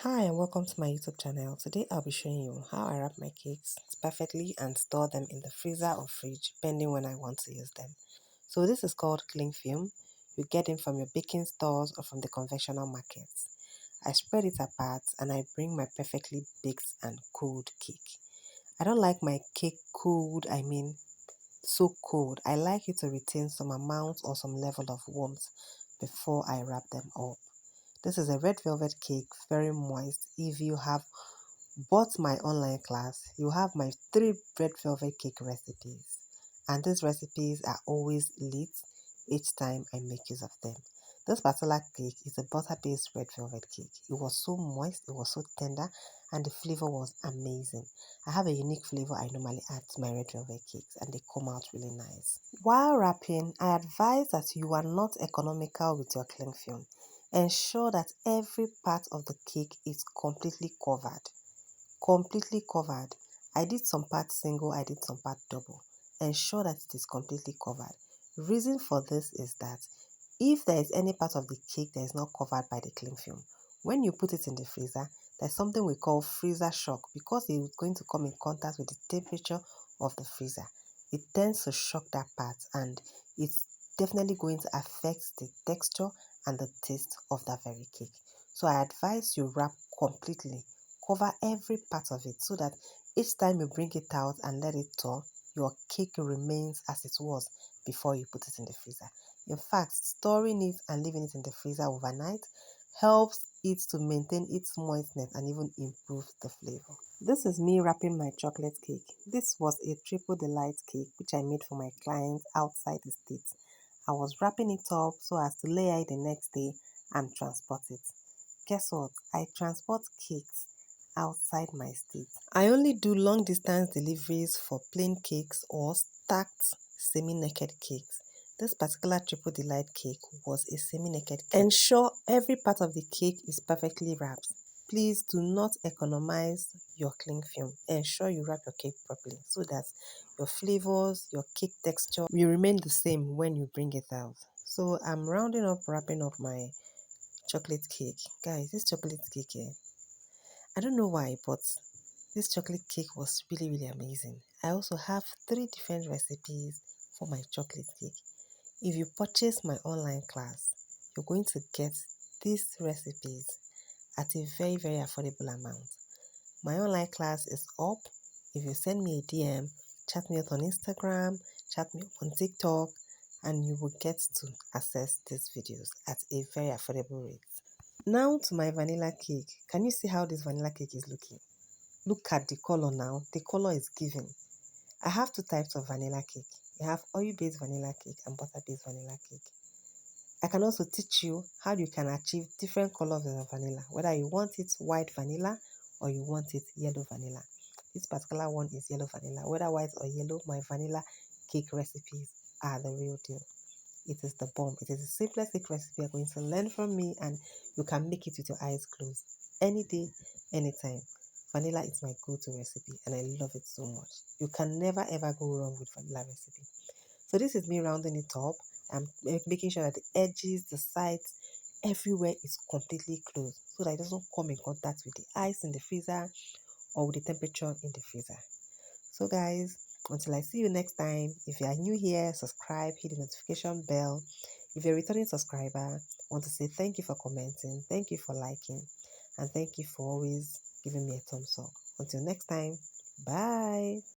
Hi and welcome to my YouTube channel. Today I'll be showing you how I wrap my cakes perfectly and store them in the freezer or fridge depending when I want to use them. So this is called cling film. You get it from your baking stores or from the conventional markets. I spread it apart and I bring my perfectly baked and cooled cake. I don't like my cake cooled, so cold. I like it to retain some amount or some level of warmth before I wrap them up. This is a red velvet cake, very moist. If you have bought my online class, you have my 3 red velvet cake recipes. And these recipes are always lit each time I make use of them. This particular cake is a butter-based red velvet cake. It was so moist, it was so tender, and the flavor was amazing. I have a unique flavor I normally add to my red velvet cakes, and they come out really nice. While wrapping, I advise that you are not economical with your cling film. Ensure that every part of the cake is completely covered. Completely covered. I did some part single, I did some part double. Ensure that it is completely covered. Reason for this is that if there is any part of the cake that is not covered by the cling film, when you put it in the freezer, there's something we call freezer shock because it is going to come in contact with the temperature of the freezer. It tends to shock that part and it's definitely going to affect the texture and the taste of that very cake. So I advise you wrap completely. Cover every part of it so that each time you bring it out and let it thaw, your cake remains as it was before you put it in the freezer. In fact, storing it and leaving it in the freezer overnight helps it to maintain its moistness and even improve the flavor. This is me wrapping my chocolate cake. This was a triple delight cake which I made for my clients outside the States. I was wrapping it up so as to layer it the next day and transport it. Guess what? I transport cakes outside my state. I only do long distance deliveries for plain cakes or stacked semi-naked cakes. This particular triple delight cake was a semi-naked cake. Ensure every part of the cake is perfectly wrapped. Please do not economize your cling film. Ensure you wrap your cake properly so that your flavors, your cake texture will remain the same when you bring it out. So I'm wrapping up my chocolate cake. Guys, this chocolate cake, I don't know why, but this chocolate cake was really amazing. I also have 3 different recipes for my chocolate cake. If you purchase my online class, you're going to get these recipes at a very affordable amount. My online class is up. If you send me a DM, chat me up on Instagram, chat me up on TikTok, and you will get to access these videos at a very affordable rate. Now to my vanilla cake. Can you see how this vanilla cake is looking? Look at the color now. The color is giving. I have 2 types of vanilla cake. You have oil-based vanilla cake and butter-based vanilla cake. I can also teach you how you can achieve different colors of vanilla, whether you want it white vanilla or you want it yellow vanilla. This particular one is yellow vanilla. Whether white or yellow, my vanilla cake recipes are the real deal. It is the bomb. It is the simplest cake recipe you're going to learn from me, and you can make it with your eyes closed any day, anytime. Vanilla is my go-to recipe and I love it so much. You can never ever go wrong with vanilla recipe. So this is me rounding it up. I'm making sure that the edges, the sides, everywhere is completely closed so that it doesn't come in contact with the ice in the freezer or with the temperature in the freezer. So guys, until I see you next time, if you are new here, subscribe, hit the notification bell. If you're a returning subscriber, I want to say thank you for commenting, thank you for liking, and thank you for always giving me a thumbs up. Until next time, bye.